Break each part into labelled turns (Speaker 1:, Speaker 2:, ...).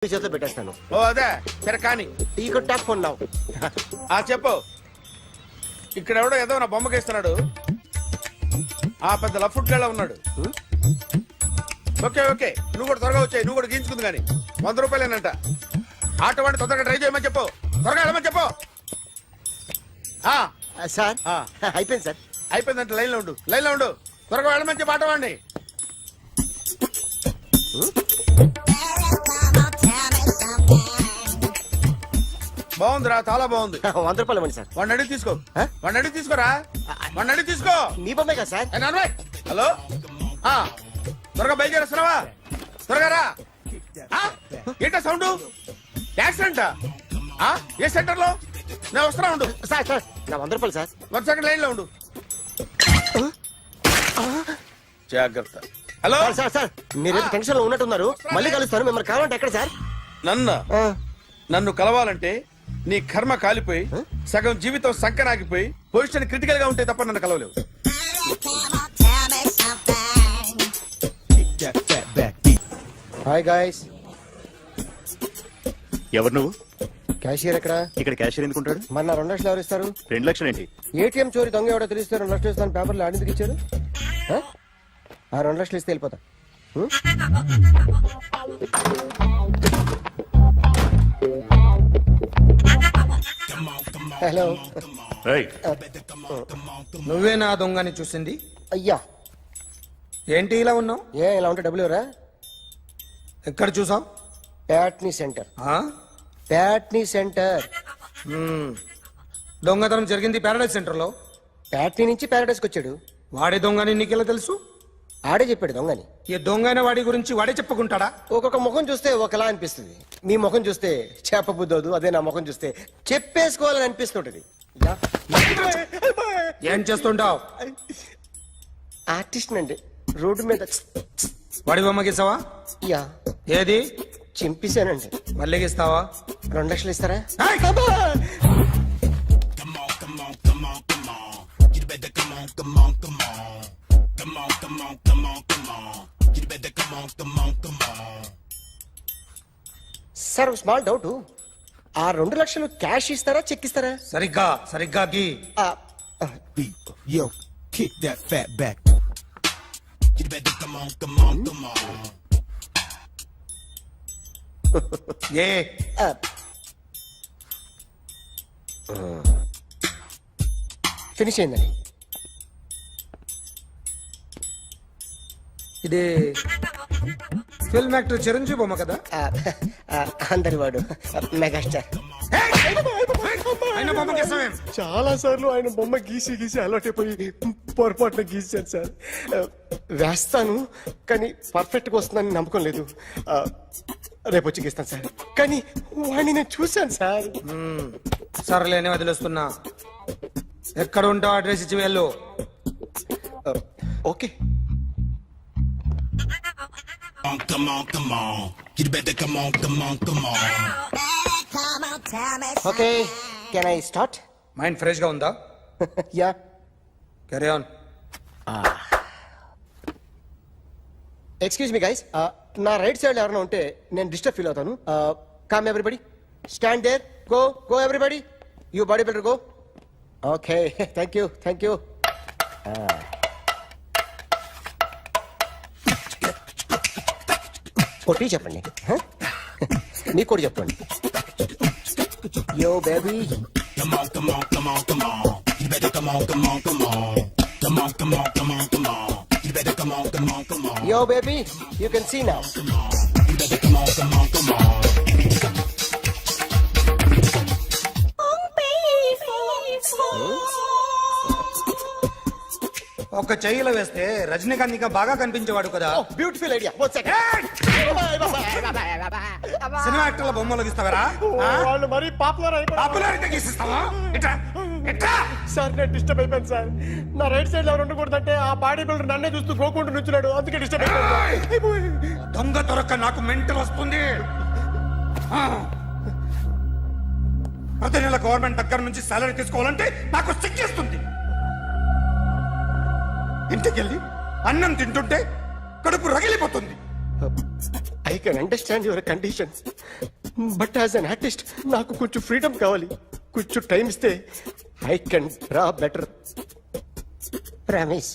Speaker 1: చేతిలో పెట్టేస్తాను.
Speaker 2: ఓ అదే సరే కానీ
Speaker 1: ఈ టాప్ ఫోన్ నావు.
Speaker 2: చెప్పు. ఇక్కడ ఎవడో ఏదో నా బొమ్మకి ఇస్తున్నాడు. ఆ పెద్ద లఫ్ట్ గేళ ఉన్నాడు. ఓకే ఓకే నువ్వు కూడా త్వరగా వచ్చాయి. నువ్వు కూడా గీంచుకుంది కానీ 100 రూపాయలేనంట. ఆటో వాడిని తొందరగా ట్రై చేయమని చెప్పు. త్వరగా వెళ్ళమని చెప్పు.
Speaker 1: సార్ అయిపోయింది సార్.
Speaker 2: అయిపోయిందంటే లైన్లో ఉండు. లైన్లో ఉండు. త్వరగా వెళ్ళమని చెప్పు ఆటో వాడిని. బాగుందిరా చాలా బాగుంది.
Speaker 1: 100 రూపాయలు ఇవ్వండి సార్.
Speaker 2: వాడిని అడిగి తీసుకో. వాడిని అడిగి తీసుకోరా. వాడిని అడిగి తీసుకో.
Speaker 1: మీ బొమ్మే కదా సార్.
Speaker 2: హలో త్వరగా బయలుదేరేస్తున్నావా? త్వరగా రా. ఏంటా సౌండ్? యాక్సిడెంట్ ఏ సెంటర్ లో? నేను వస్తున్నా ఉండు.
Speaker 1: సార్ సార్ నా 100 రూపాయలు సార్.
Speaker 2: 1 సెకండ్ లైన్ లో ఉండు. జాగ్రత్త. హలో
Speaker 1: సార్ సార్ మీరు టెన్షన్ లో ఉన్నట్టున్నారు. మళ్ళీ కలుస్తాను. మిమ్మల్ని కావాలంటే ఎక్కడ సార్?
Speaker 2: నన్ను కలవాలంటే నీ కర్మ కాలిపోయి సగం జీవితం సంకనాగిపోయి పొజిషన్ క్రిటికల్ గా ఉంటే తప్ప నన్ను కలవలేవు.
Speaker 1: Hi guys.
Speaker 3: ఎవరు నువ్వు?
Speaker 1: క్యాషియర్ ఎక్కడ?
Speaker 3: ఇక్కడ క్యాషియర్ ఎందుకుంటాడు?
Speaker 1: మన 2 లక్షలు ఎవరు ఇస్తారు?
Speaker 3: 2 లక్షలు ఏంటి?
Speaker 1: ఏటీఎం చోరీ దొంగ ఎవడో తెలిస్తే 2 లక్షలు ఇస్తాను పేపర్లు ఆడిందుకు ఇచ్చారు. ఆ 2 లక్షలు ఇస్తే వెళ్ళిపోతా. హలో
Speaker 4: నువ్వే నా దొంగని చూసింది?
Speaker 1: అయ్యా
Speaker 4: ఏంటి ఇలా ఉన్నావు?
Speaker 1: ఇలా ఉంటే డబ్బులు ఎవరా?
Speaker 4: ఎక్కడ చూసావు?
Speaker 1: ప్యాట్నీ సెంటర్. ప్యాట్నీ సెంటర్.
Speaker 4: దొంగతనం జరిగింది ప్యారడైజ్ సెంటర్ లో.
Speaker 1: ప్యాట్నీ నుంచి ప్యారడైస్కి వచ్చాడు.
Speaker 4: వాడే దొంగని నీకెలా తెలుసు?
Speaker 1: ఆడే చెప్పాడు దొంగని.
Speaker 4: ఈ దొంగైన వాడి గురించి వాడే చెప్పుకుంటాడా?
Speaker 1: ఒక్కొక్క ముఖం చూస్తే ఒకలా అనిపిస్తుంది. మీ ముఖం చూస్తే చెప్పబుద్దోదు. అదే నా ముఖం చూస్తే చెప్పేసుకోవాలని అనిపిస్తుంటది.
Speaker 4: ఏం చేస్తుంటావు?
Speaker 1: ఆర్టిస్ట్ అండి. రోడ్డు మీద
Speaker 4: వాడి బొమ్మ గీసావా?
Speaker 1: యా
Speaker 4: ఏది?
Speaker 1: చింపేశానండి.
Speaker 4: మళ్ళీ గీస్తావా?
Speaker 1: 2 లక్షలు ఇస్తారా? Sir small doubt. ఆ 2 లక్షలు క్యాష్ ఇస్తారా చెక్ ఇస్తారా?
Speaker 4: సరిగ్గా సరిగ్గా గీ.
Speaker 5: Yo, kick that fat back. You better come on, come on, come on.
Speaker 4: A
Speaker 1: finish అయిందండి.
Speaker 4: ఇది ఫిల్మ్ యాక్టర్ చిరంజీవి బొమ్మ కదా?
Speaker 1: అందరి వాడు మెగాస్టార్.
Speaker 4: ఆయన బొమ్మ గీసావేం?
Speaker 1: చాలా సార్లు ఆయన బొమ్మ గీసి గీసి అలవాటైపోయి పొరపాటున గీసాను సార్. వేస్తాను కానీ పర్ఫెక్ట్ గా వస్తుందని నమ్మకం లేదు. రేపు వచ్చి గీస్తాను సార్. కానీ వాడిని నేను చూశాను సార్.
Speaker 4: సర్లేని వదిలేస్తున్నా. ఎక్కడ ఉంటావు అడ్రస్ ఇచ్చి వెళ్ళు.
Speaker 1: Okay.
Speaker 5: Come on, come on. You better come on, come on, come on.
Speaker 1: Okay can I start?
Speaker 4: Mind fresh గా ఉందా?
Speaker 1: Yeah
Speaker 4: carry on.
Speaker 1: Excuse me guys. నా రైట్ సైడ్ ఎవరైనా ఉంటే నేను డిస్టర్బ్ ఫీల్ అవుతాను. Come everybody, stand there, go go everybody, you body builder go. Okay thank you thank you. కొట్టి చెప్పండి. నీకు కూడా చెప్పండి. Yo baby.
Speaker 5: Come on, come on, come on, come on. You better come on, come on, come on. Come on, come on, come on, come on. You better come on, come on, come on.
Speaker 1: Yo baby, you can see now.
Speaker 5: You better come on, come on, come on.
Speaker 4: ఒక చెయ్యిలో వేస్తే రజనీకాంత్ ఇంకా బాగా కనిపించేవాడు కదా.
Speaker 1: Beautiful idea. One second.
Speaker 4: Cinema యాక్టర్ల బొమ్మలు గీస్తావరా?
Speaker 1: వాళ్ళు మరి పాపులర్
Speaker 4: పాపులారిటీ గీసిస్తావా? ఇట్రా ఇట్రా.
Speaker 1: సార్ నేను డిస్టర్బ్ అయిపోయాను సార్. నా రైట్ సైడ్ ఎవరు ఉండకూడదంటే ఆ బాడీ బిల్డర్ నన్నే చూస్తూ గోకుంటూ నుంచున్నాడు. అందుకే డిస్టర్బ్ అయిపోయాను.
Speaker 4: దొంగ దొరక్క నాకు మెంటల్ వస్తుంది. ప్రతి నెల గవర్నమెంట్ దగ్గర నుంచి సాలరీ తీసుకోవాలంటే నాకు సిగ్గేస్తుంది. ఇంటికెళ్ళి అన్నం తింటుంటే కడుపు రగిలిపోతుంది.
Speaker 1: I can understand your conditions, but as an artist నాకు కొంచెం ఫ్రీడమ్ కావాలి. కొంచెం టైం ఇస్తే I can draw better. Promise.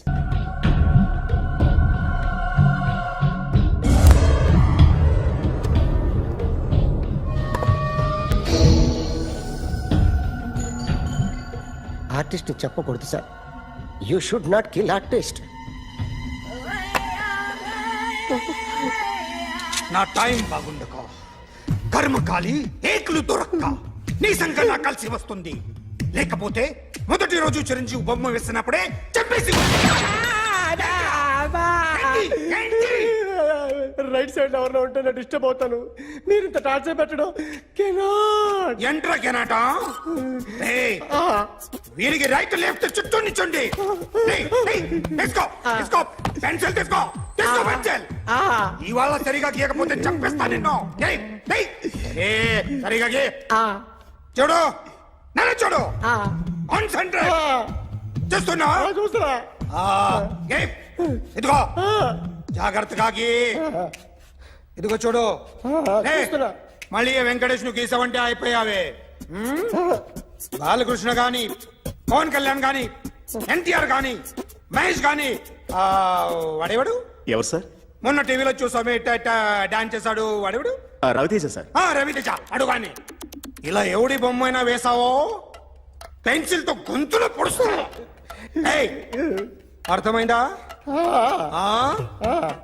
Speaker 1: Artist చెప్పకూడదు sir. You should not kill artist.
Speaker 4: నా టైం బాగుండకో, కర్మకాలి ఏకులు దొరక్క నీ సంఖ్య నాకు కలిసి వస్తుంది. లేకపోతే మొదటి రోజు చిరంజీవి బొమ్మ వేసినప్పుడే చెప్పేసి
Speaker 1: రైట్ సైడ్ ఎవరిలో ఉంటే నేను డిస్టర్బ్ అవుతాను. మీరు ఇంత టార్చర్ పెట్టడం కెనాట్.
Speaker 4: ఎంట్రా కెనాట. వీరికి రైట్ లెఫ్ట్ చుట్టూ నిచ్చండి. తీసుకో తీసుకో పెన్సిల్ తీసుకో తీసుకో పెన్సిల్. ఇవాళ సరిగా గీయకపోతే చంపేస్తా నిన్ను. సరిగా గీ. చూడు నన్ను చూడు. కాన్సంట్రేట్ చేస్తున్నా.
Speaker 1: చూస్తున్నా.
Speaker 4: ఇదిగో జాగ్రత్తగా గీ. ఇదిగో చూడు.
Speaker 1: చూస్తున్నా.
Speaker 4: మళ్ళీ వెంకటేష్ ను గీసావంటే అయిపోయావే. బాలకృష్ణ గాని, పవన్ కళ్యాణ్ గాని, ఎన్టీఆర్ గాని, మహేష్ గాని, వాడేవాడు
Speaker 3: ఎవరు సార్?
Speaker 4: మొన్న టీవీలో చూసామే డాన్స్ చేశాడు వాడేవాడు?
Speaker 3: రవితేజ సార్.
Speaker 4: రవితేజ అడు గాని. ఇలా ఎవడి బొమ్మైనా వేసావో పెన్సిల్ తో గొంతులో పొడుస్తా. అర్థమైందా?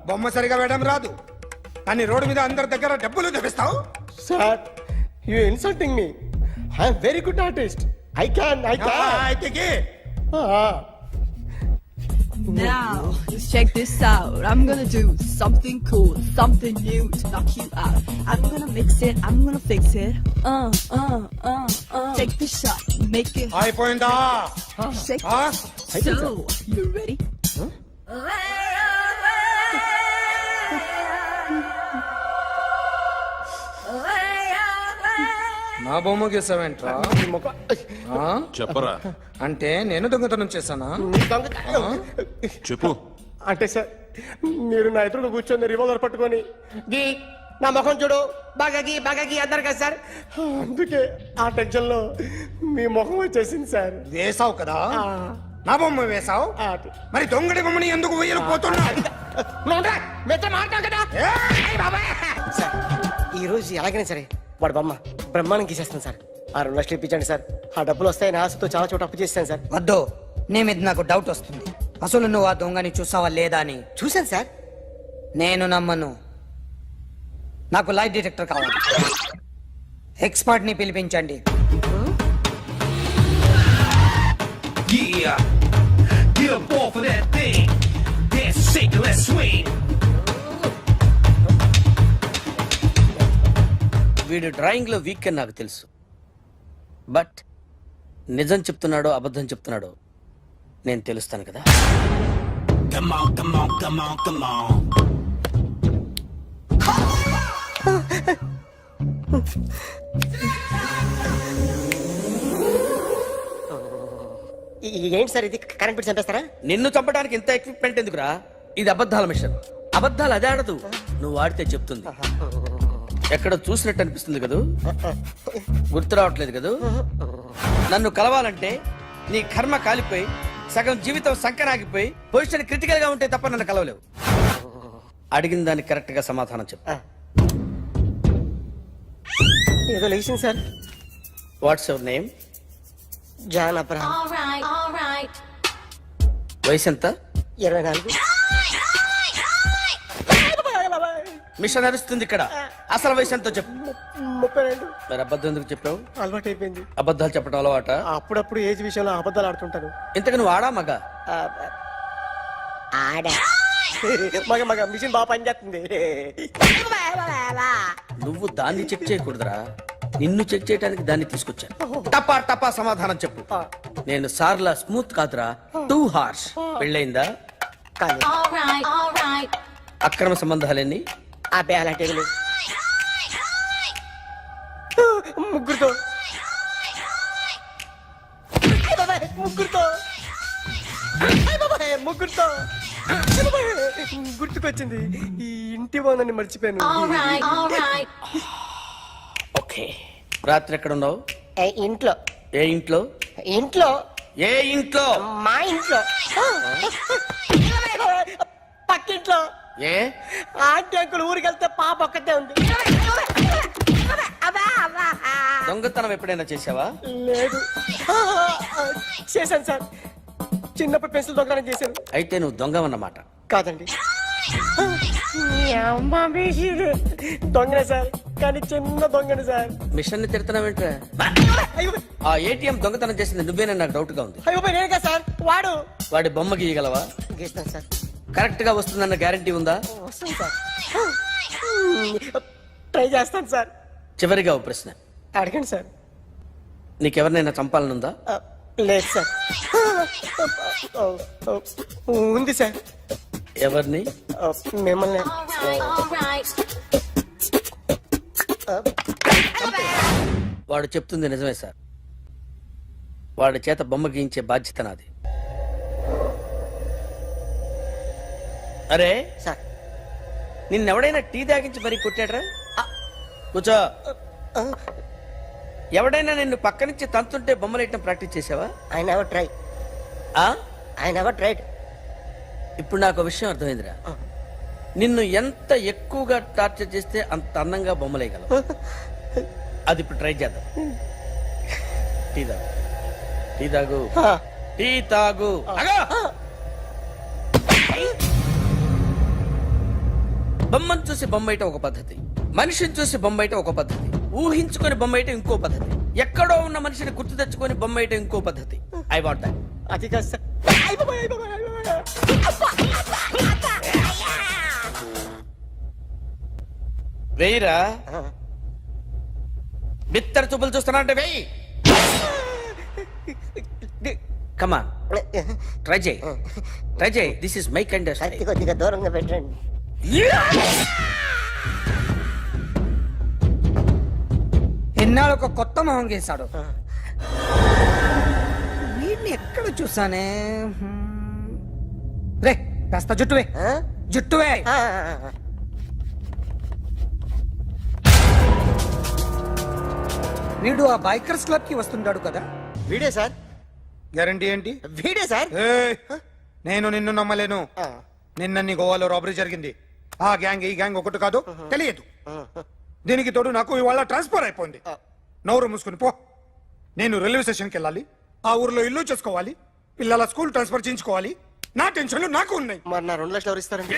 Speaker 4: బొమ్మ సరిగా వేయడం రాదు కానీ రోడ్డు మీద అందరి దగ్గర డబ్బులు తెప్పిస్తావు.
Speaker 1: Sir you insulting me. I'm very good artist. I can
Speaker 4: అయితే
Speaker 6: Now, let's check this out. I'm gonna do something cool, something new to knock you out. I'm gonna mix it, I'm gonna fix it. Take the shot, make it hot.
Speaker 4: అయిపోయిందా?
Speaker 6: Shake it. So, you ready?
Speaker 4: నా బొమ్మ గీసావేంట్రా?
Speaker 3: చెప్పరా.
Speaker 4: అంటే నేను దొంగతనం చేశానా?
Speaker 3: చెప్పు.
Speaker 1: అంటే సార్ మీరు నా ఎదురుగా కూర్చొని రివాల్వర్ పట్టుకొని గీ నా ముఖం చూడు బాగా గీ అన్నారు కదా సార్. అందుకే ఆ టెన్షన్ లో మీ ముఖం వచ్చేసింది సార్.
Speaker 4: వేసావు కదా, నా బొమ్మ వేసావు. మరి దొంగడి బొమ్మని ఎందుకు వేయలు పోతున్నా?
Speaker 1: సార్ ఈ రోజు ఎలాగైనా సరే వాడు బొమ్మ బ్రహ్మాండం గీసేస్తాను సార్. 6 లక్షలు ఇప్పించండి సార్. ఆ డబ్బులు వస్తాయని ఆశతో చాలా చోట అప్పు చేస్తాను సార్.
Speaker 7: వద్దు, నీ మీద నాకు డౌట్ వస్తుంది. అసలు నువ్వు ఆ దొంగని చూసావా లేదా అని.
Speaker 1: చూశాను సార్.
Speaker 7: నేను నమ్మను. నాకు లైట్ డిటెక్టర్ కావాలి. ఎక్స్పర్ట్ ని పిలిపించండి.
Speaker 5: Yeah, get up off of that thing. Dance and shake and let's swing.
Speaker 8: వీడు డ్రాయింగ్ లో వీక్ అని నాకు తెలుసు. బట్ నిజం చెప్తున్నాడో అబద్ధం చెప్తున్నాడో నేను తెలుస్తాను కదా.
Speaker 5: Come on, come on, come on, come on.
Speaker 1: ఏంటి సార్ ఇది కరెంట్ బిల్ చంపేస్తారా?
Speaker 8: నిన్ను చంపడానికి ఇంత ఎక్విప్మెంట్ ఎందుకురా? ఇది అబద్ధాల మిషన్. అబద్ధాలు అదే ఆడదు, నువ్వు ఆడితే చెప్తుంది. ఎక్కడ చూసినట్టు అనిపిస్తుంది కదూ, గుర్తు రావట్లేదు కదూ. నన్ను కలవాలంటే నీ కర్మ కాలిపోయి సగం జీవితం సంకనాగిపోయి పొజిషన్ క్రిటికల్ గా ఉంటే తప్ప నన్ను కలవలేవు. అడిగిన దానికి కరెక్ట్ గా సమాధానం చెప్పు.
Speaker 1: ఏదో లేచింది sir.
Speaker 8: What's your name?
Speaker 1: John Abraham.
Speaker 8: వయసు ఎంత?
Speaker 1: 24.
Speaker 8: మిషన్ నడుస్తుంది ఇక్కడ. అసలు వయసు ఎంతో చెప్పు.
Speaker 1: 32.
Speaker 8: మరి అబద్ధం ఎందుకు చెప్పావు?
Speaker 1: అలవాటు అయిపోయింది.
Speaker 8: అబద్ధాలు చెప్పడం అలవాట?
Speaker 1: అప్పుడప్పుడు ఏజ్ విషయంలో అబద్ధాలు ఆడుతుంటాను.
Speaker 8: ఇంతకు నువ్వు ఆడా మగ?
Speaker 1: ఆడా. మగ మిషన్ బాగా పనిచేస్తుంది.
Speaker 8: నువ్వు దాన్ని చెక్ చేయకూడదురా, నిన్ను చెక్ చేయడానికి దాన్ని తీసుకొచ్చాను. టపా టపా సమాధానం చెప్పు. నేను సార్లా స్మూత్ కాదురా, టూ హార్ష్. పెళ్ళయిందా?
Speaker 1: కానీ
Speaker 8: అక్రమ సంబంధాలన్నీ?
Speaker 1: అబ్బే అలాంటి ముగ్గురుతో ముగ్గురుతో గుర్తుకొచ్చింది. ఈ ఇంటి బాగుందని మర్చిపోయాను.
Speaker 8: ఓకే, రాత్రి ఎక్కడ ఉన్నావు?
Speaker 1: ఇంట్లో.
Speaker 8: ఏ ఇంట్లో?
Speaker 1: ఇంట్లో.
Speaker 8: ఏ ఇంట్లో?
Speaker 1: మా ఇంట్లో. పక్కింట్లో.
Speaker 8: ఏ
Speaker 1: ఆంటీ అంకుల్ ఊరికి వెళ్తే పాప ఒక్కతే ఉంది.
Speaker 8: దొంగతనం ఎప్పుడైనా చేసావా?
Speaker 1: లేదు. చేశాను సార్, చిన్నప్పుడు పెన్సిల్ దొంగతనం చేశాను.
Speaker 8: అయితే నువ్వు దొంగవన్నమాట.
Speaker 1: కాదండి, దొంగనే సార్, కానీ చిన్న దొంగని సార్.
Speaker 8: మిషన్ ని తిడుతున్నావేంట్రా?
Speaker 1: అయ్యో
Speaker 8: ఆ ఏటీఎం దొంగతనం చేసింది నువ్వేనని నాకు డౌట్ గా ఉంది.
Speaker 1: అయ్యో నేనే కదా సార్, వాడు.
Speaker 8: వాడి బొమ్మ గీయగలవా?
Speaker 1: గీస్తాను సార్.
Speaker 8: కరెక్ట్ గా వస్తుందన్న గ్యారంటీ ఉందా?
Speaker 1: వస్తాను సార్, ట్రై చేస్తాను సార్.
Speaker 8: చివరిగా ఓ ప్రశ్న
Speaker 1: అడగండి సార్.
Speaker 8: నీకెవరినైనా చంపాలనుందా?
Speaker 1: లేదు సార్. ఉంది సార్.
Speaker 8: ఎవరిని?
Speaker 1: మిమ్మల్ని.
Speaker 8: వాడు చెప్తుంది నిజమే సార్. వాడి చేత బొమ్మ గీయించే బాధ్యత నాది. అరే
Speaker 1: సార్,
Speaker 8: నిన్నెవడైనా టీ తాగించి మరీ కొట్టాడ్రా? కూర్చో. ఎవడైనా నిన్ను పక్క నుంచి తంతుంటే బొమ్మలేయటం ప్రాక్టీస్ చేసావా?
Speaker 1: I never try. I never tried.
Speaker 8: ఇప్పుడు నాకు విషయం అర్థమైందిరా. నిన్ను ఎంత ఎక్కువగా టార్చర్ చేస్తే అంత అందంగా బొమ్మలేయగలవు. అది ఇప్పుడు ట్రై చేద్దాం. టీ తాగు, టీ తాగు, టీ తాగు. అగా! బొమ్మను చూసి బొమ్మేయటం ఒక పద్ధతి, మనిషిని చూసి బొమ్మేయటం ఒక పద్ధతి, ఊహించుకొని బొమ్మేయటం ఇంకో పద్ధతి, ఎక్కడో ఉన్న మనిషిని గుర్తు తెచ్చుకొని బొమ్మేయటం ఇంకో పద్ధతి. I want that.
Speaker 1: అది కాదు సార్.
Speaker 8: వెయ్యిరా. బిత్తర చూపులు చూస్తున్నా అంటే వెయ్యి. కమాన్, ట్రై చేయి, ట్రై చేయి. This is my kind.
Speaker 1: కొద్దిగా దూరంగా పెట్టండి.
Speaker 7: ఎన్నాళ్ళు ఒక కొత్త మొహం గీశాడు. వీడిని ఎక్కడ చూసానే? రే కాస్త జుట్టువే, జుట్టువే. వీడు ఆ బైకర్స్ క్లబ్ కి వస్తుంటాడు కదా?
Speaker 1: వీడే సార్.
Speaker 4: గ్యారంటీ ఏంటి?
Speaker 1: వీడే సార్.
Speaker 4: ఏయ్, నేను నిన్ను నమ్మలేను. నిన్న నీ గోవాలో రాబరీ జరిగింది. ఆ గ్యాంగ్ ఈ గ్యాంగ్ ఒకటి కాదు, తెలియదు. దీనికి తోడు నాకు ఇవాళ ట్రాన్స్ఫర్ అయిపోయింది. నోరు మూసుకుని పో. నేను రైల్వే స్టేషన్కి వెళ్ళాలి, ఆ ఊర్లో ఇల్లు చేసుకోవాలి, పిల్లల స్కూల్ ట్రాన్స్ఫర్ చేయించుకోవాలి. నా టెన్షన్లు నాకు ఉన్నాయి.
Speaker 1: మరి నా 2 లక్షలు ఎవరు ఇస్తారండి?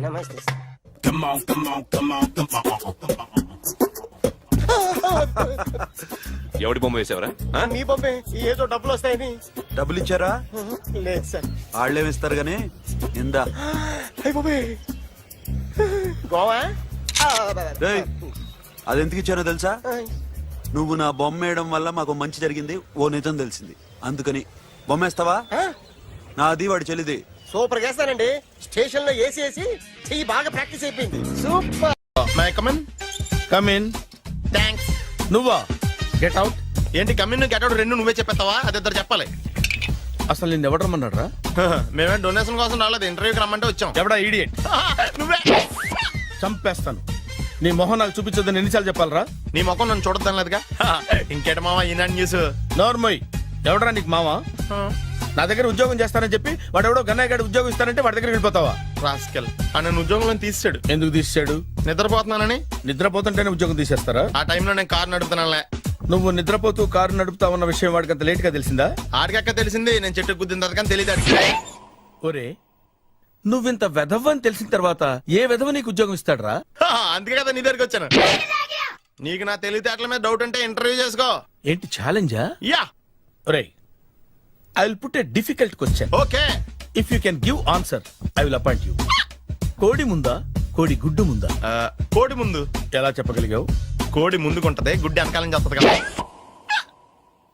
Speaker 1: నమస్తే sir.
Speaker 5: Come on, come on, come on, come on, come on.
Speaker 3: ఎవడి బొమ్మ వేసావరా?
Speaker 1: మీ బొమ్మే, ఏదో డబ్బులు వస్తాయని.
Speaker 9: డబ్బులు ఇచ్చారా?
Speaker 1: లేదు సార్.
Speaker 9: వాళ్ళేమి ఇస్తారు గానీ ఇందా.
Speaker 1: అయ్య బాబే, గోవా.
Speaker 9: రేయ్, అది ఎందుకు ఇచ్చానో తెలుసా? నువ్వు నా బొమ్మ వేయడం వల్ల మాకు మంచి జరిగింది, ఓ నిజం తెలిసింది. అందుకని బొమ్మేస్తావా? నాది వాడి చెల్లిది.
Speaker 1: సూపర్ చేస్తానండి. స్టేషన్ లో ఏసీ వేసి చెయ్యి బాగా ప్రాక్టీస్ అయిపోయింది. Super.
Speaker 2: May come in. Come in.
Speaker 1: Thanks.
Speaker 2: నువ్వా? Get out.
Speaker 3: ఏంటి కమ్యూన్ గెటౌట్ రెండు నువ్వే చెప్పేస్తావా? అది ఇద్దరు చెప్పాలి.
Speaker 2: అసలు నిన్ను ఎవడు రమ్మన్నాడు రా?
Speaker 3: మేమే డొనేషన్ కోసం రాలేదు, ఇంటర్వ్యూకి రమ్మంటే వచ్చాం.
Speaker 2: ఎవడా ఈడియట్?
Speaker 3: నువ్వే.
Speaker 2: చంపేస్తాను. నీ మొహం నాకు చూపించొద్దని ఎన్నిసార్లు చెప్పాలరా?
Speaker 3: నీ ముఖం నన్ను చూడద్దాం లేదుగా. ఇంకేట మామ ఈనాడు న్యూస్.
Speaker 2: నోర్మోయ్, ఎవడరా నీకు మామ? నా దగ్గర ఉద్యోగం చేస్తానని చెప్పి వాడు ఎవడో గన్నయ్య గారి ఉద్యోగం ఇస్తానంటే వాడి దగ్గర వెళ్ళిపోతావా?
Speaker 3: రాస్కెల్. ఆ నన్ను ఉద్యోగంలో తీసాడు.
Speaker 2: ఎందుకు తీసాడు?
Speaker 3: నిద్రపోతున్నానని.
Speaker 2: నిద్రపోతుంటేనే ఉద్యోగం తీసేస్తారా?
Speaker 3: ఆ టైంలో నేను కారు నడుపుతున్నానులే.
Speaker 2: నువ్వు నిద్రపోతూ కారు నడుపుతావన్న విషయం వాడికి అంత లేట్ గా తెలిసిందా?
Speaker 3: ఆడికక్క తెలిసింది, నేను చెట్టు గుద్దిన తర్వాత కానీ తెలియదు.
Speaker 2: ఒరే, నువ్వింత వెధవ్ అని తెలిసిన తర్వాత ఏ వెధవ నీకు ఉద్యోగం ఇస్తాడరా?
Speaker 3: అందుకే కదా నీ దగ్గరికి వచ్చాను. నీకు నా తెలివితేటల మీద డౌట్ అంటే ఇంటర్వ్యూ చేసుకో.
Speaker 2: ఏంటి ఛాలెంజా?
Speaker 3: యా.
Speaker 2: ఒరే, I will put a difficult question.
Speaker 3: Okay.
Speaker 2: If you can give answer I will appoint you. కోడి ముందా, కోడి గుడ్డు ముందా?
Speaker 3: కోడి ముందు.
Speaker 2: ఎలా చెప్పగలిగావు?
Speaker 3: కోడి ముందుకుంటది, గుడ్డి వెనకాలం చేస్తుంది కదా.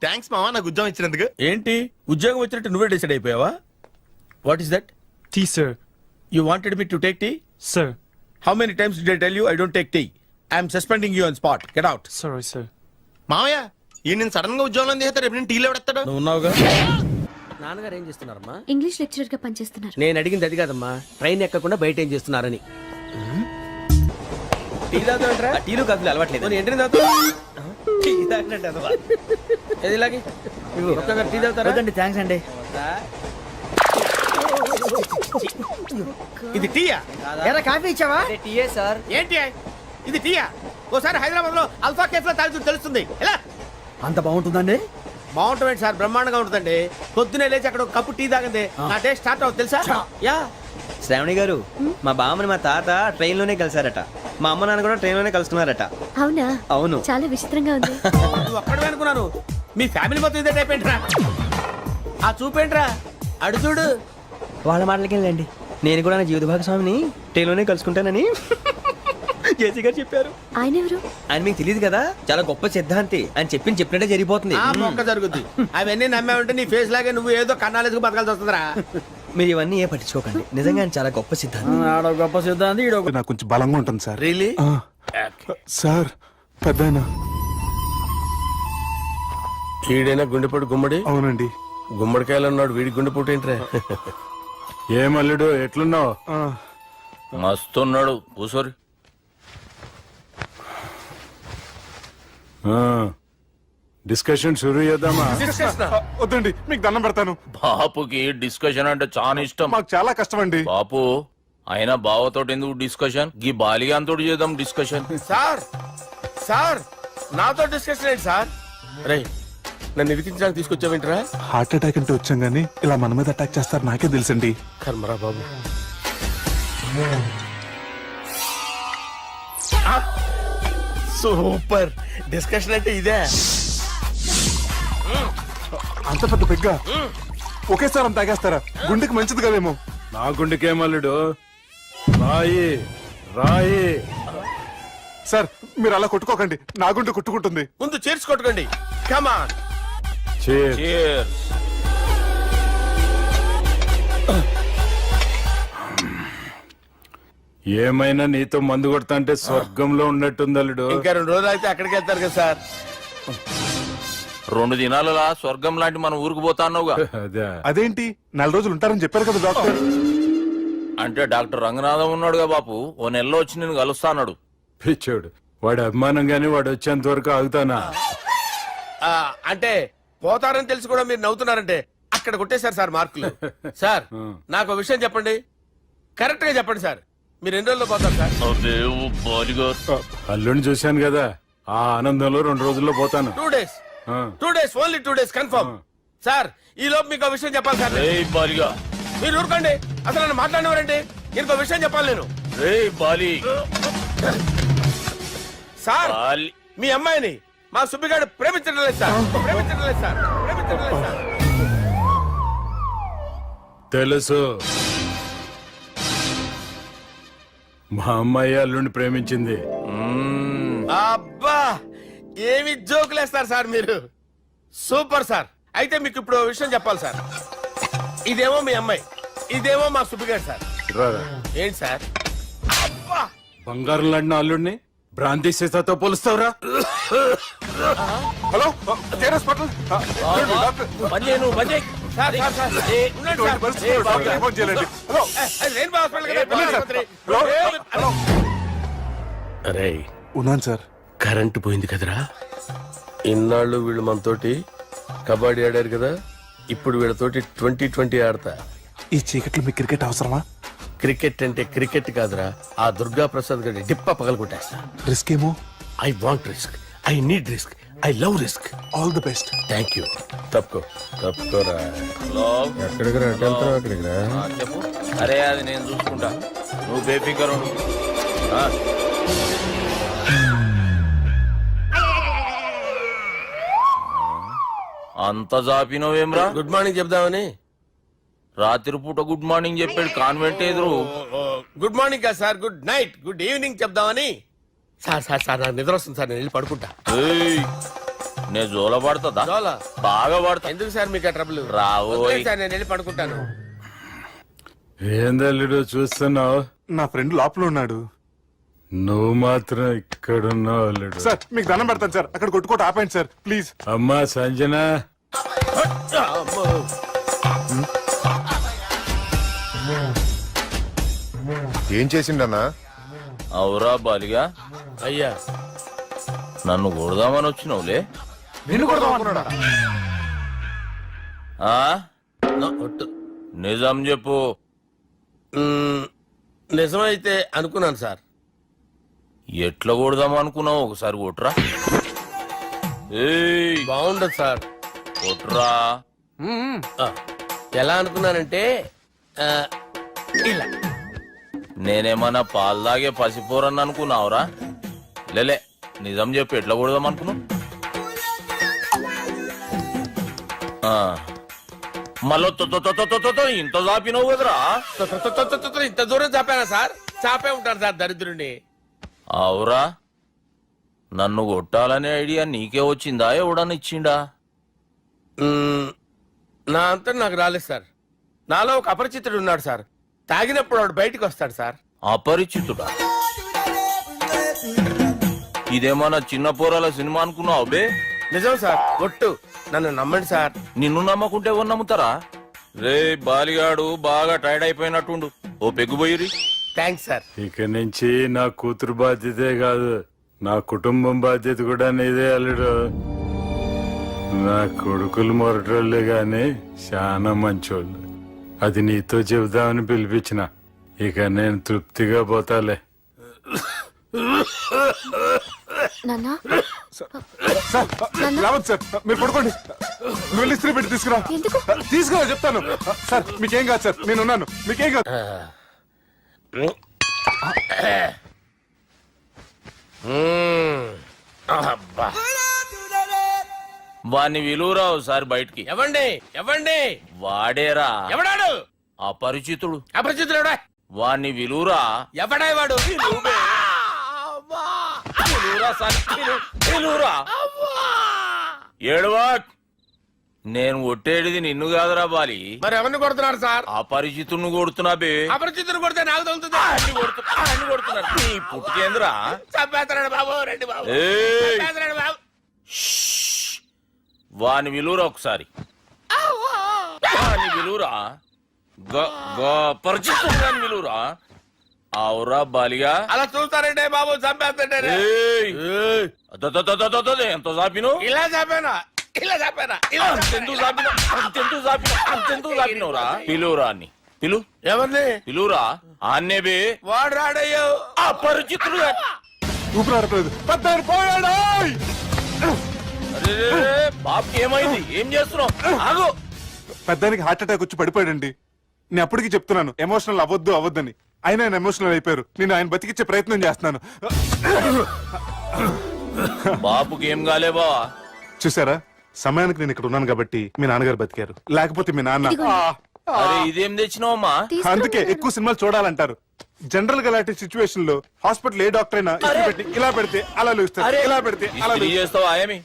Speaker 3: థ్యాంక్స్ మామ, నాకు ఉద్యోగం ఇచ్చినందుకు.
Speaker 2: ఏంటి ఉద్యోగం వచ్చినట్టు నువ్వే డిసైడ్ అయిపోయావా? What is that?
Speaker 10: Tea, sir.
Speaker 2: You wanted me to take tea?
Speaker 10: Sir.
Speaker 2: How many times did I tell you I don't take tea? I am suspending you on spot. Get out.
Speaker 10: Sorry, sir.
Speaker 3: మామయ్య, ఈ నేను sudden గా ఉద్యోగంలో తీస్తే రేపు నేను టీలో పెడతాడు.
Speaker 2: నువ్వు ఉన్నావుగా?
Speaker 8: నాన్నగారు ఏం చేస్తున్నారమ్మా?
Speaker 10: ఇంగ్లీష్ లెక్చరర్ గా పనిచేస్తున్నారు.
Speaker 8: నేను అడిగింది అది కాదమ్మా, ట్రైన్ ఎక్కకుండా బయట ఏం చేస్తున్నారని. టీ తాగుతాంట్రా? టీలు కాఫీలు అలవాట్లేదు. ఏంటి తాగుతావు? టీ తాగినట్టు అదవా. ఏది ఇలాగే ఒక్కగారు టీ తాగుతారా? థ్యాంక్స్ అండి. ఇది టీయా?
Speaker 7: కాఫీ ఇచ్చావా? టీయే సార్.
Speaker 8: ఏంటి ఇది టీయా? ఓసారి హైదరాబాద్ లో అల్ఫా కేఫ్ లో తాగుతూ తెలుస్తుంది. ఎలా
Speaker 7: అంత బాగుంటుందండి?
Speaker 8: బాగుంటుంది సార్, బ్రహ్మాండంగా ఉంటుందండి. పొద్దునే లేచి అక్కడ ఒక కప్పు టీ తాగింది నా డే స్టార్ట్ అవుతుంది తెలుసా? యా.
Speaker 11: శ్రావణి గారు, మా బామ్మని మా తాత ట్రైన్ లోనే కలిసారట. మా అమ్మ నాన్న కూడా ట్రైన్ లోనే కలుసుకున్నారట.
Speaker 10: అవునా?
Speaker 11: అవును.
Speaker 10: చాలా విచిత్రంగా ఉంది.
Speaker 8: నువ్వు ఒక్కడే అనుకున్నాను, మీ ఫ్యామిలీ మొత్తం ఇదే టైప్ ఏంట్రా? ఆ చూపేంట్రా అడు చూడు.
Speaker 11: వాళ్ళ మాటలకి వెళ్ళండి. నేను కూడా నా జీవిత భాగస్వామిని ట్రైన్ లోనే కలుసుకుంటానని జేసీ గారు చెప్పారు.
Speaker 10: ఆయన ఎవరు?
Speaker 11: ఆయన మీకు తెలియదు కదా, చాలా గొప్ప సిద్ధాంతి అని చెప్పినట్టే జరిగిపోతుంది.
Speaker 8: ఆ మొక్క జరుగుద్ది. అవన్నీ నమ్మే ఉంటే నీ ఫేస్ లాగే నువ్వు ఏదో కన్నాలేసుకు బతకాల్సి వస్తుందిరా.
Speaker 11: మీరు ఇవన్నీ ఏ పట్టించుకోకండి. నిజంగా ఆయన చాలా గొప్ప సిద్ధాంతి.
Speaker 8: గొప్ప సిద్ధాంతి.
Speaker 12: నాకు కొంచెం బలంగా ఉంటుంది సార్.
Speaker 2: రియలీ?
Speaker 12: సార్ పెద్దయినా.
Speaker 2: ఈడైనా గుండెపోటు గుమ్మడి?
Speaker 12: అవునండి.
Speaker 2: గుమ్మడికాయలు అన్నాడు, వీడి గుండెపోటు ఏంట్రా?
Speaker 12: ఏమల్లుడు ఎట్లున్నావు?
Speaker 9: మస్తున్నాడు కూసోరి.
Speaker 12: డిస్కషన్ షురూ చేద్దామా? వద్దండి, మీకు దండం పెడతాను.
Speaker 9: బాపుకి డిస్కషన్ అంటే చాలా ఇష్టం.
Speaker 12: మాకు చాలా కష్టం అండి.
Speaker 9: బాపు అయినా బావతోటి ఎందుకు డిస్కషన్? గీ బాలిగాంతోటి చేద్దాం డిస్కషన్.
Speaker 2: సార్ సార్ నాతో డిస్కషన్ ఏంటి సార్? రే నన్ను ఇరికించడానికి తీసుకొచ్చావేంట్రా?
Speaker 12: హార్ట్ అటాక్ అంటే వచ్చాం గానీ ఇలా మన మీద అటాక్ చేస్తారు నాకే తెలుసండి.
Speaker 2: కర్మరా బాబు. సూపర్ డిస్కషన్ అంటే ఇదే.
Speaker 12: అంత పెద్ద పెగ్గా ఒకేసారి అంత తాగేస్తారా? గుండెకి మంచిది కదేమో. నా గుండెకేమల్లుడు రాయి రాయి. సార్ మీరు అలా కొట్టుకోకండి, నా గుండె కొట్టుకుంటుంది.
Speaker 2: ముందు చేర్చుకొట్టుకోండి. కమాన్.
Speaker 9: Cheers.
Speaker 12: ఏమైనా నీతో మందు కొడతా అంటే స్వర్గంలో ఉన్నట్టుంది అల్లుడు.
Speaker 2: ఇంకా 2 రోజులు అయితే అక్కడికి వెళ్తారు కదా సార్.
Speaker 9: 2 దినాలలా స్వర్గం లాంటి మన ఊరికి పోతాన్నావుగా.
Speaker 12: అదేంటి 4 రోజులు ఉంటారని చెప్పారు కదా డాక్టర్.
Speaker 9: అంటే డాక్టర్ రంగనాథం ఉన్నాడుగా బాపు, ఓ నెలలో వచ్చి నేను కలుస్తాన్నాడు.
Speaker 12: పిచ్చోడు, వాడి అభిమానంగానే వాడు వచ్చేంత వరకు ఆగుతానా?
Speaker 2: అంటే పోతారని తెలిసి కూడా మీరు నవ్వుతున్నారంటే అక్కడ కొట్టేశారు సార్ మార్కులు. సార్ నాకు విషయం చెప్పండి, కరెక్ట్ గా చెప్పండి సార్. మీరు ఎన్ని రోజుల్లో పోతారు సార్?
Speaker 12: అల్లుడిని చూశాను కదా, ఆ ఆనందంలో 2 రోజుల్లో పోతాను.
Speaker 2: 2 days. 2 days, only 2 days confirm. Sir ఈ లోపు మీకు విషయం చెప్పాలి సార్. మీరు ఊరుకోండి, అసలు నన్ను మాట్లాడినవారండి. ఇంకో విషయం చెప్పాలి నేను. సార్ మీ అమ్మాయిని మా సుబ్బిగాడు ప్రేమించడం లేదు సార్. ప్రేమించడం లేదు సార్. ప్రేమించడం లేదు సార్.
Speaker 12: తెలుసు, మా అమ్మాయి అల్లుడిని ప్రేమించింది.
Speaker 2: అబ్బా ఏమి జోకులేస్తారు సార్ మీరు. Super sir. అయితే మీకు ఇప్పుడు ఓ విషయం చెప్పాలి సార్. ఇదేమో మీ అమ్మాయి, ఇదేమో మా సుబ్బిగాడు సార్.
Speaker 12: రారా.
Speaker 2: ఏంటి సార్? అబ్బా
Speaker 12: బంగారం లాంటి అల్లుడిని భ్రాంతి సీతతో పోలుస్తావురా? Hello hospital.
Speaker 2: Sir sir sir ఉండండి సార్. రెయిన్బో హాస్పిటల్ కదా. అరే
Speaker 12: ఉన్నాను సార్.
Speaker 2: కరెంటు పోయింది కదరా. ఇన్నాళ్ళు వీళ్ళు మనతోటి కబడ్డీ ఆడారు కదా, ఇప్పుడు వీళ్ళతోటి 2020 ఆడతా.
Speaker 12: ఈ చీకట్లో మీకు క్రికెట్ అవసరమా?
Speaker 2: క్రికెట్ అంటే క్రికెట్ కాదురా, ఆ దుర్గా ప్రసాద్ గారి డిప్ప పగలగొట్టేస్తా.
Speaker 12: రిస్క్ ఏమో.
Speaker 2: I want risk, I need risk, I love risk.
Speaker 12: All the best.
Speaker 2: Thank you. తప్పుకోరా. ఎక్కడికి రా? అక్కడికి రా.
Speaker 9: చెప్పు. అరే అది నేను చూసుకుంటా, నువ్వు బేఫికర్ ఉండు. అంత జాపినవేమ్రా?
Speaker 2: గుడ్ మార్నింగ్ చెప్దామని.
Speaker 9: రాత్రి పూట గుడ్ మార్నింగ్ చెప్పాడు కాన్వెంట్ ఎదురు.
Speaker 2: గుడ్ మార్నింగ్ కాదు sir, good night, good evening చెప్దామని. సార్ సార్ సార్ నాకు నిద్ర వస్తుంది సార్, నేను వెళ్ళి పడుకుంటా.
Speaker 9: నేను జోల పడుతుందా?
Speaker 2: జోలా?
Speaker 9: బాగా పడతా.
Speaker 2: ఎందుకు సార్ మీకు ఆ ట్రబుల్?
Speaker 9: రావోయ్
Speaker 2: సార్ నేను వెళ్ళి పడుకుంటాను.
Speaker 12: ఏందల్లుడు చూస్తున్నావు? నా ఫ్రెండ్ లోపల ఉన్నాడు, నువ్వు మాత్రం ఇక్కడున్నావు అల్లుడు. సార్ మీకు దండం పెడతాను సార్, అక్కడ కొట్టుకోట ఆపండి సార్ ప్లీజ్. అమ్మా సంజన. ఏం చేసిండన్నా?
Speaker 3: అవురా బాలిగా,
Speaker 2: అయ్యా
Speaker 3: నన్ను కొడదామని వచ్చినావులే.
Speaker 12: నిన్ను కొడదామన్నాడా?
Speaker 3: ఆ?
Speaker 2: ఒట్టు.
Speaker 3: నిజం చెప్పు.
Speaker 2: నిజమైతే అనుకున్నాను సార్.
Speaker 3: ఎట్లా కొడదాం అనుకున్నావు? ఒకసారి కొట్రా. ఏయ్,
Speaker 2: బాగుండదు సార్.
Speaker 3: కొట్రా.
Speaker 2: ఆ, ఎలా అనుకున్నానంటే ఆ, ఇలా
Speaker 3: నేనేమన్నా పాలు తాగే పసిపోరని అనుకున్నావురా? లేలే, నిజం చెప్పు, ఎట్లా కొడదాం అనుకున్నావు? మళ్ళీ ఇంత చాపినావు కదరా?
Speaker 2: ఇంత దూరం చాపానా సార్? చాపే ఉంటాను సార్ దరిద్రుడిని.
Speaker 3: అవురా, నన్ను కొట్టాలనే ఐడియా నీకే వచ్చిందా? ఎవడన్నా ఇచ్చిండా?
Speaker 2: నా అంతా నాకు రాలేదు సార్. నాలో ఒక అపరిచితుడు ఉన్నాడు సార్. తాగినప్పుడు వాడు బయటికి వస్తాడు సార్.
Speaker 3: అపరిచితుడా? ఇదేమన్నా చిన్న పోరాల సినిమా అనుకున్నావు బే?
Speaker 2: నిజం సార్, ఒట్టు. నన్ను నమ్మండి సార్.
Speaker 3: నిన్ను నమ్మకుంటే ఎవరు నమ్ముతారా? రే బాలిగాడు బాగా టైర్డ్ అయిపోయినట్టుండు, ఓ పెగ్గుబోయిరి.
Speaker 2: Thanks sir.
Speaker 12: ఇక నుంచి నా కూతురు బాధ్యతే కాదు, నా కుటుంబం బాధ్యత కూడా నీదే అల్లుడు. నా కొడుకులు మొరటోళ్ళే గాని చాలా మంచోళ్ళు. అది నీతో చెబుదామని పిలిపించిన. ఇక నేను తృప్తిగా పోతాలే.
Speaker 10: నాన్నా
Speaker 12: రావద్దు సార్, మీరు పడుకోండి. నువ్వు వెళ్ళి ఇస్త్రీ పెట్టి తీసుకురా. తీసుకురా చెప్తాను. సార్ మీకేం కాదు సార్, నేనున్నాను, మీకేం కాదు.
Speaker 2: అబ్బా.
Speaker 3: వాణ్ణి విలువరా ఒకసారి బయటికి.
Speaker 2: ఎవండి ఎవండి?
Speaker 3: వాడేరా
Speaker 2: ఎవడాడు?
Speaker 3: అపరిచితుడు.
Speaker 2: అపరిచితుడు ఎవడా?
Speaker 3: వాణ్ణి విలువరా.
Speaker 2: ఎవడా వాడు?
Speaker 3: ఏడవా, నేను కొట్టేడిది నిన్ను కాదురా బాలి.
Speaker 2: మరి ఎవరిని కొడుతున్నారు సార్?
Speaker 3: అపరిచితుడిని కొడుతున్నా బే.
Speaker 2: అపరిచితుడు కొడితే నాకు తగులుతుంది.
Speaker 3: అన్ని కొడుతున్నారు. నీ పుట్టుకేంద్రా?
Speaker 2: చంపేస్తున్నాడు బాబు, రండి బాబు.
Speaker 3: ఏయ్,
Speaker 2: చంపేస్తున్నాడు బాబు.
Speaker 3: వాని విలువరా ఒకసారి. వాని విలువరా. పరిచితుడు విలువరా. అవురా బాలిగా.
Speaker 2: అలా చూస్తారంటే బాబు, చంపేస్తాడే.
Speaker 3: ఎంత చాపిను?
Speaker 2: ఇలా చంపానా? ఇలా చంపానా?
Speaker 3: అంతెందుకు చాపినవురా? పిలువురా అన్ని. పిలు.
Speaker 2: ఎవరిని
Speaker 3: పిలువురా. ఆన్నే బే.
Speaker 2: వాడు రాడయ్యో.
Speaker 3: అపరిచితుడు.
Speaker 12: ఊపిరాడట్లేదు. పెద్దాయన పోయాడు.
Speaker 3: బాబుకి ఏమైంది? ఏం చేస్తున్నావు? ఆగు.
Speaker 12: పెద్దానికి హార్ట్ అటాక్ వచ్చి పడిపోయాడండి. నేను అప్పటికి చెప్తున్నాను ఎమోషనల్ అవ్వద్దని. ఆయన ఎమోషనల్ అయిపోయారు. నేను ఆయన బతికిచ్చే ప్రయత్నం చేస్తున్నాను.
Speaker 3: బాబుకి ఏం కాలే బావా?
Speaker 12: చూసారా, సమయానికి నేను ఇక్కడ ఉన్నాను కాబట్టి మీ నాన్నగారు బతికారు. లేకపోతే మీ నాన్న.
Speaker 3: అరే ఇదేం తెచ్చినావమ్మా?
Speaker 12: అందుకే ఎక్కువ సినిమాలు చూడాలంటారు. జనరల్ గా అలాంటి సిచ్యువేషన్ లో హాస్పిటల్ ఏ డాక్టర్ అయినా ఇస్త్రీ పెట్టి ఇలా పెడితే అలా లూస్తారు, ఇలా పెడితే అలా
Speaker 3: ఇస్త్రీ చేస్తావా ఏమి?